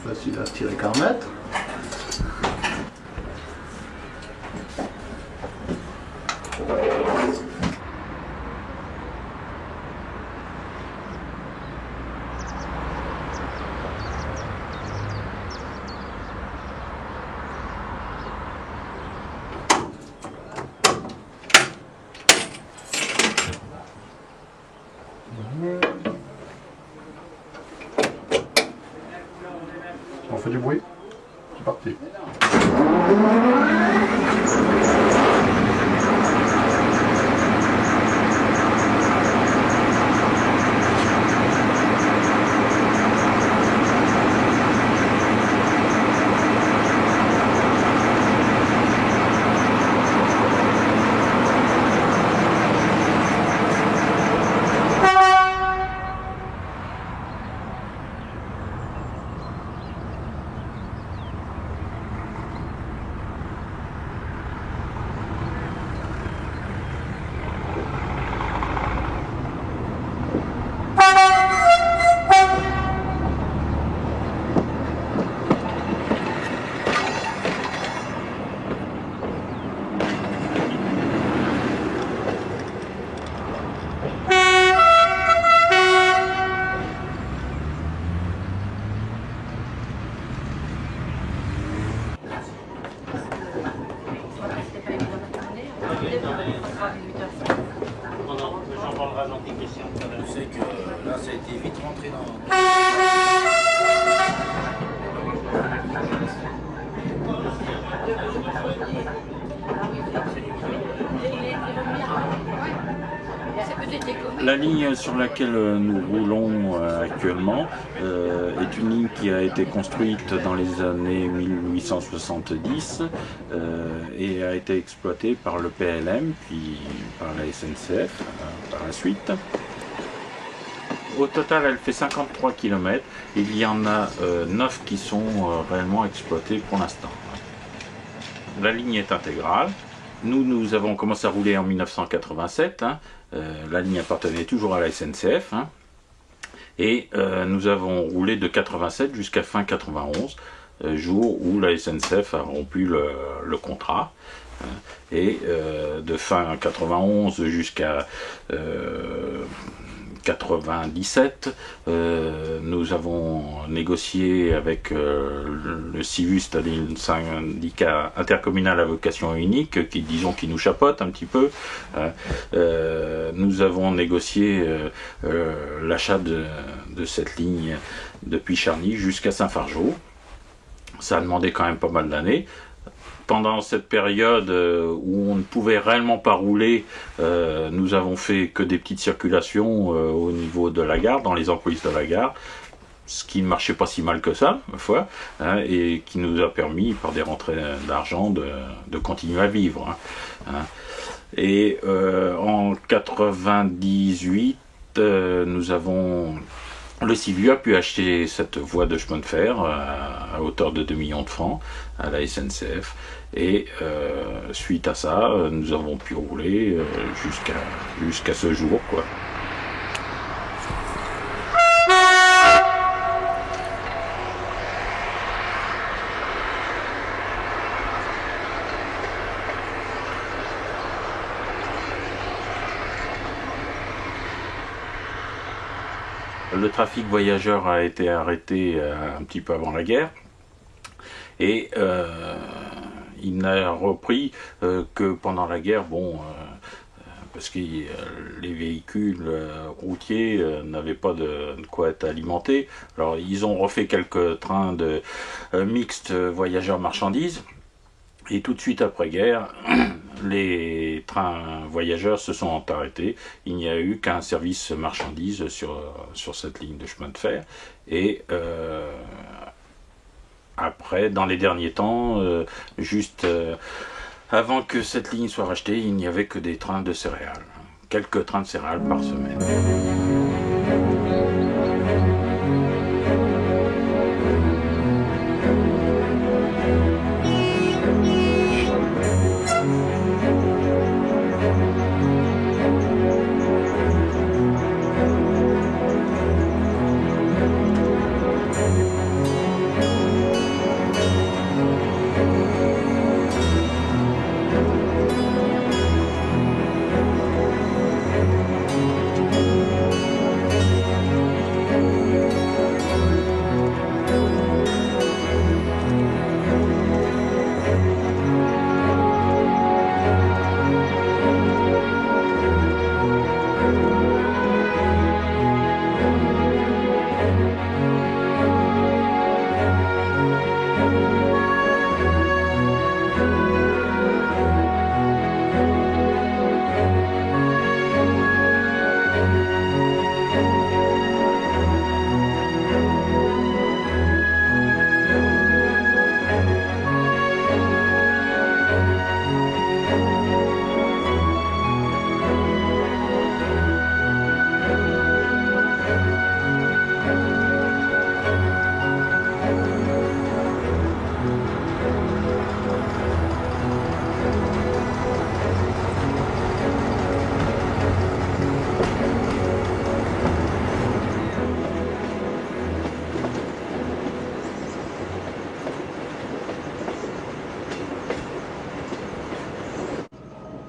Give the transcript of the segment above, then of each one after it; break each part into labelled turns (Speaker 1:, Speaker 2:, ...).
Speaker 1: Facile à tirer qu'à remettre. On fait du bruit, c'est parti.
Speaker 2: Je sais que là, ça a été vite rentré dans...
Speaker 3: La ligne sur laquelle nous roulons actuellement est une ligne qui a été construite dans les années 1870 et a été exploitée par le PLM puis par la SNCF par la suite. Au total, elle fait 53 km. Il y en a 9 qui sont réellement exploités pour l'instant. La ligne est intégrale. Nous avons commencé à rouler en 1987. La ligne appartenait toujours à la SNCF. Et nous avons roulé de 87 jusqu'à fin 91, jour où la SNCF a rompu le contrat. Et de fin 91 jusqu'à 97, nous avons négocié avec le CIVU, c'est-à-dire un syndicat intercommunal à vocation unique, qui nous chapeaute un petit peu. Nous avons négocié l'achat de cette ligne depuis Charny jusqu'à Saint-Fargeau. Ça a demandé quand même pas mal d'années. Pendant cette période où on ne pouvait réellement pas rouler, nous avons fait que des petites circulations au niveau de la gare, dans les emprises de la gare, ce qui ne marchait pas si mal que ça, ma foi, et qui nous a permis, par des rentrées d'argent, de continuer à vivre. Et en 98, le CIVU a pu acheter cette voie de chemin de fer à hauteur de 2 millions de francs à la SNCF, et suite à ça, nous avons pu rouler jusqu'à ce jour, quoi. Le trafic voyageurs a été arrêté un petit peu avant la guerre, et il n'a repris que pendant la guerre, parce que les véhicules routiers n'avaient pas de quoi être alimentés. Alors ils ont refait quelques trains de mixtes voyageurs-marchandises, et tout de suite après-guerre, les trains voyageurs se sont arrêtés. Il n'y a eu qu'un service marchandises sur cette ligne de chemin de fer. Et après, dans les derniers temps, juste avant que cette ligne soit rachetée, il n'y avait que des trains de céréales. Quelques trains de céréales par semaine.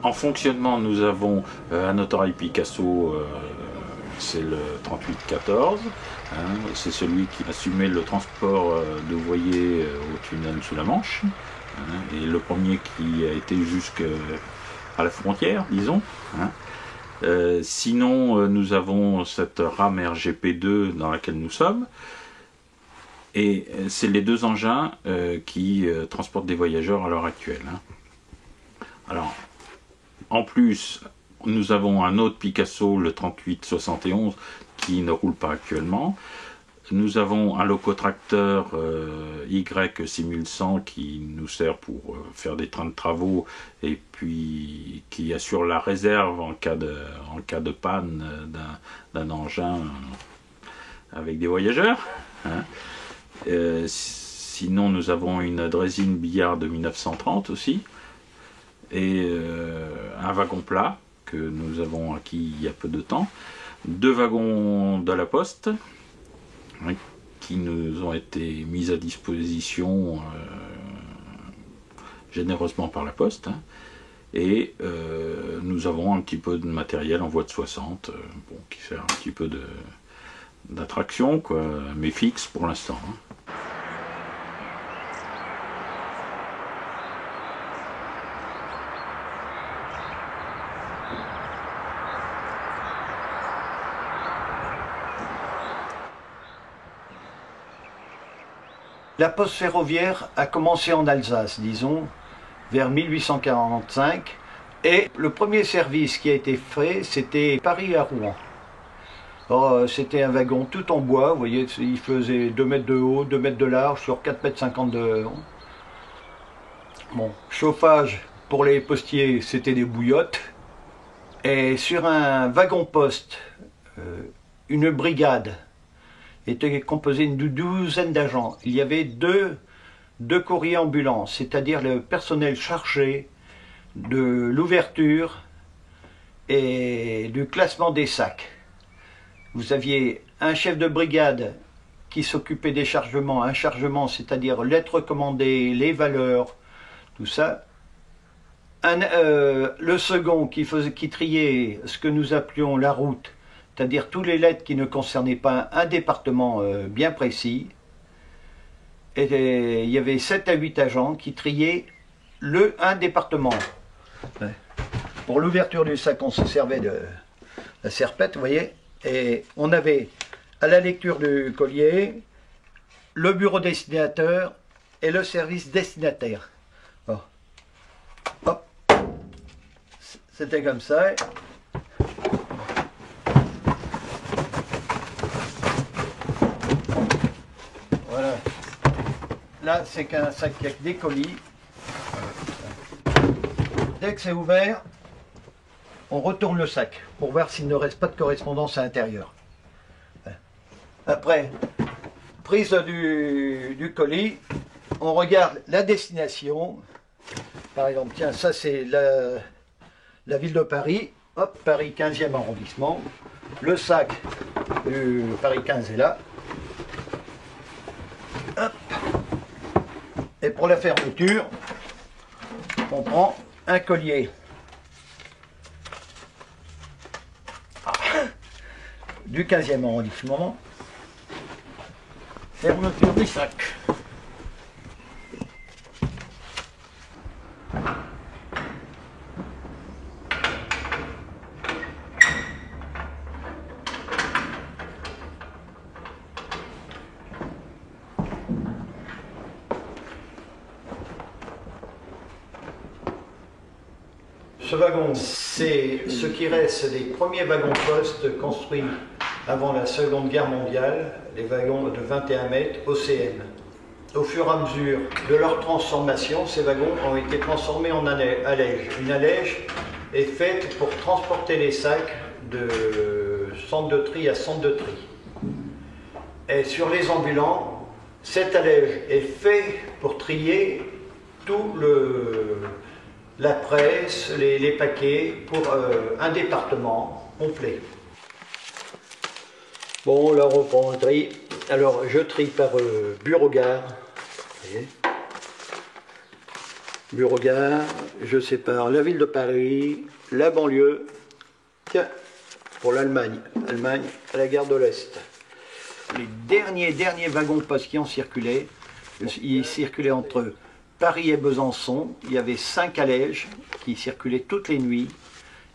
Speaker 3: En fonctionnement, nous avons un autorail Picasso, c'est le 3814. Hein, c'est celui qui assumait le transport d'ouvriers au tunnel sous la Manche. Hein, et le premier qui a été jusqu'à la frontière, disons. Hein. Sinon, nous avons cette rame RGP2 dans laquelle nous sommes. Et c'est les deux engins qui transportent des voyageurs à l'heure actuelle. Hein. Alors, en plus, nous avons un autre Picasso, le 3871, qui ne roule pas actuellement. Nous avons un locotracteur Y6100 qui nous sert pour faire des trains de travaux et puis qui assure la réserve en cas de panne d'un engin avec des voyageurs. Hein. Sinon, nous avons une draisine billard de 1930 aussi. Et un wagon plat que nous avons acquis il y a peu de temps, 2 wagons de la Poste hein, qui nous ont été mis à disposition généreusement par la Poste, hein, et nous avons un petit peu de matériel en voie de 60 bon, qui sert un petit peu d'attraction, mais fixe pour l'instant. Hein.
Speaker 4: La poste ferroviaire a commencé en Alsace, disons, vers 1845. Et le premier service qui a été fait, c'était Paris à Rouen. C'était un wagon tout en bois, vous voyez, il faisait 2 mètres de haut, 2 mètres de large, sur 4,50 mètres de haut. Bon, chauffage pour les postiers, c'était des bouillottes. Et sur un wagon-poste, une brigade était composé d'une douzaine d'agents. Il y avait deux courriers ambulants, c'est-à-dire le personnel chargé de l'ouverture et du classement des sacs. Vous aviez un chef de brigade qui s'occupait des chargements, un chargement, c'est-à-dire lettres commandées, les valeurs, tout ça. Le second qui triait ce que nous appelions la route, c'est-à-dire toutes les lettres qui ne concernaient pas un département bien précis. Et il y avait 7 à 8 agents qui triaient un département. Ouais. Pour l'ouverture du sac, on se servait de la serpette, vous voyez, et on avait à la lecture du collier le bureau destinateur et le service destinataire. Oh. Hop. C'était comme ça. Voilà. Là, c'est qu'un sac avec des colis. Dès que c'est ouvert, on retourne le sac pour voir s'il ne reste pas de correspondance à l'intérieur. Après, prise du colis, on regarde la destination. Par exemple, tiens, ça c'est la ville de Paris. Hop, Paris 15e arrondissement. Le sac du Paris 15 est là. Hop. Et pour la fermeture, on prend un collier. Du 15e arrondissement. Fermeture du sac. Ce wagon, c'est ce qui reste des premiers wagons-poste construits avant la Seconde Guerre mondiale, les wagons de 21 mètres OCM. Au fur et à mesure de leur transformation, ces wagons ont été transformés en allège. Une allège est faite pour transporter les sacs de centre de tri à centre de tri. Et sur les ambulants, cette allège est faite pour trier tout la presse, les paquets pour un département complet. Bon, là on reprend le tri. Alors je trie par bureau-gare. Beauregard, je sépare la ville de Paris, la banlieue, tiens, pour l'Allemagne, Allemagne à la gare de l'Est. Les derniers wagons post qui ont circulé, ils circulaient entre Paris et Besançon. Il y avait 5 allèges qui circulaient toutes les nuits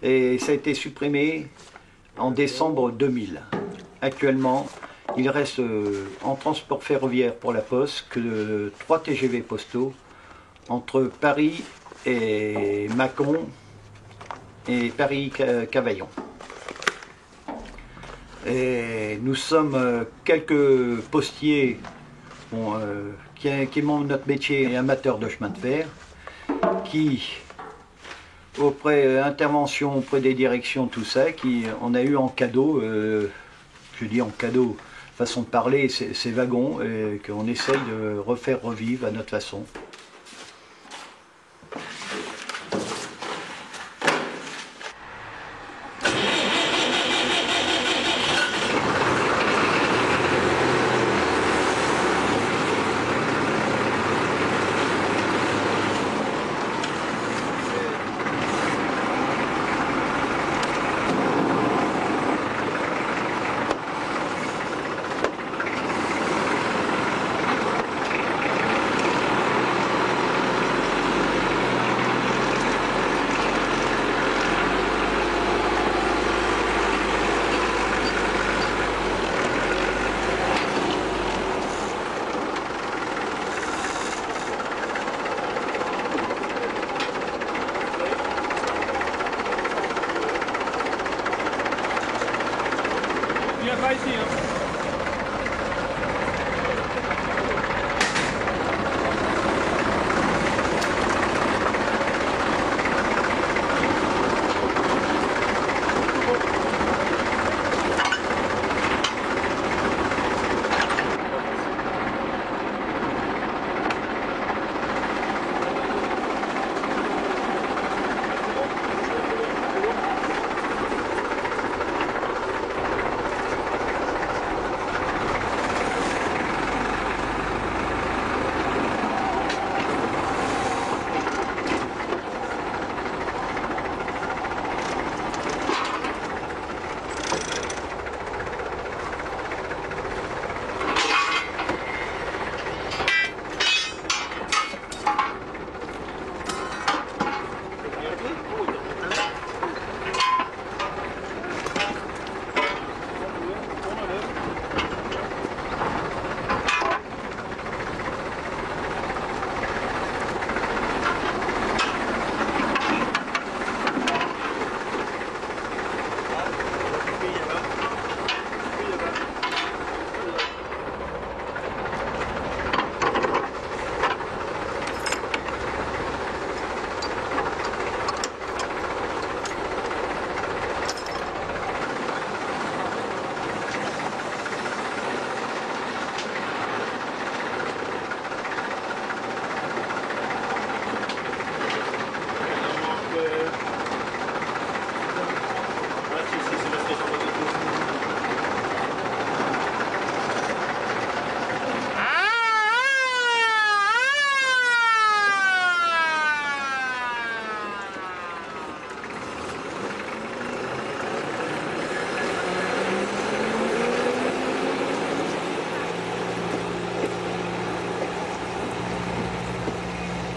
Speaker 4: et ça a été supprimé en décembre 2000. Actuellement, il reste en transport ferroviaire pour la Poste que 3 TGV postaux entre Paris et Mâcon et Paris-Cavaillon. Et nous sommes quelques postiers qui aimons notre métier et amateurs de chemin de fer, qui, intervention auprès des directions, tout ça, on a eu en cadeau, je dis en cadeau, façon de parler, ces wagons qu'on essaye de refaire revivre à notre façon.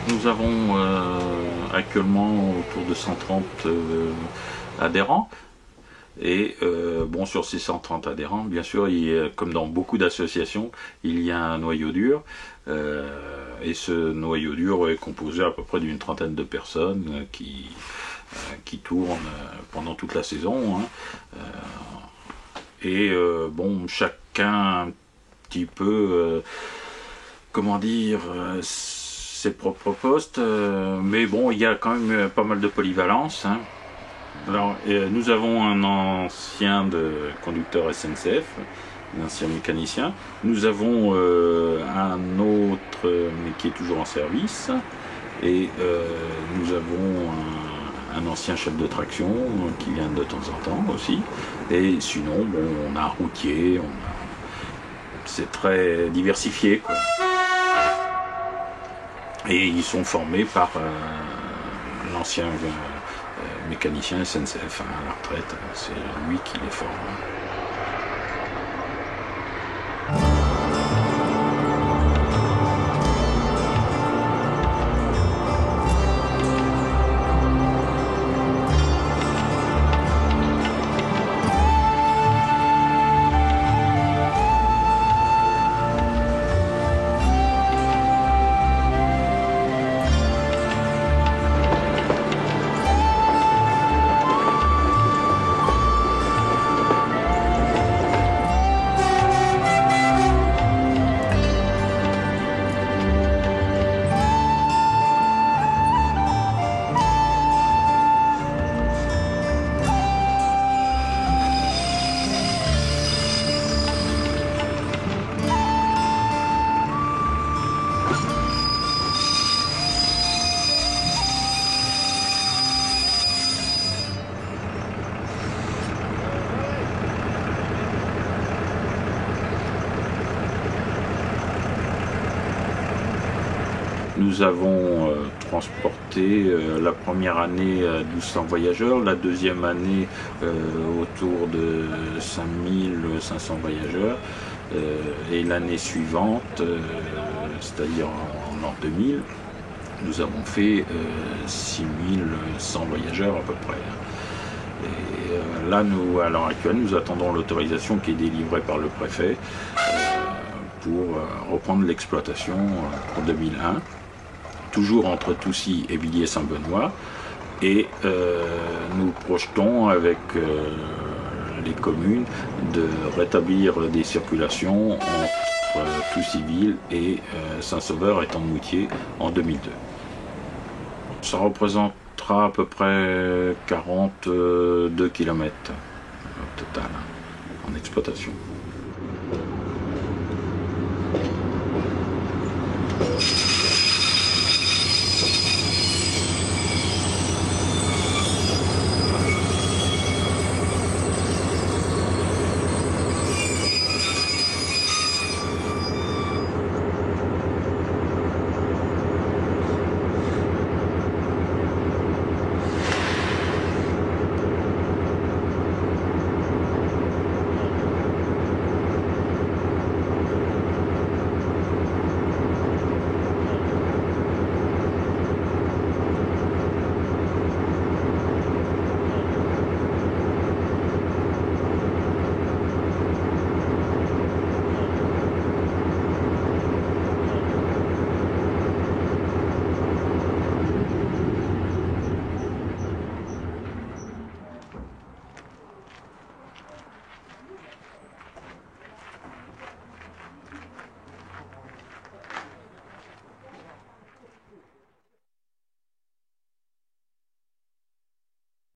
Speaker 3: Nous avons actuellement autour de 130 adhérents. Et bon, sur ces 130 adhérents, bien sûr, comme dans beaucoup d'associations, il y a un noyau dur. Et ce noyau dur est composé à peu près d'une trentaine de personnes qui tournent pendant toute la saison. Bon, chacun un petit peu, comment dire, ses propres postes, mais bon, il y a quand même pas mal de polyvalence. Alors, nous avons un ancien conducteur SNCF, un ancien mécanicien. Nous avons un autre, mais qui est toujours en service. Et nous avons un ancien chef de traction qui vient de temps en temps aussi. Et sinon, bon, on a un routier, c'est très diversifié, quoi. Et ils sont formés par l'ancien mécanicien SNCF à la retraite. C'est lui qui les forme. Nous avons transporté la première année 1200 voyageurs, la deuxième année autour de 5500 voyageurs et l'année suivante, c'est-à-dire en l'an 2000, nous avons fait 6100 voyageurs à peu près. Et là, nous, à l'heure actuelle, nous attendons l'autorisation qui est délivrée par le préfet pour reprendre l'exploitation pour 2001. Toujours entre Toucy et Villiers-Saint-Benoît, et nous projetons avec les communes de rétablir des circulations entre Toucy-Ville et Saint-Sauveur et Tende-Moutier en 2002. Ça représentera à peu près 42 km au total en exploitation.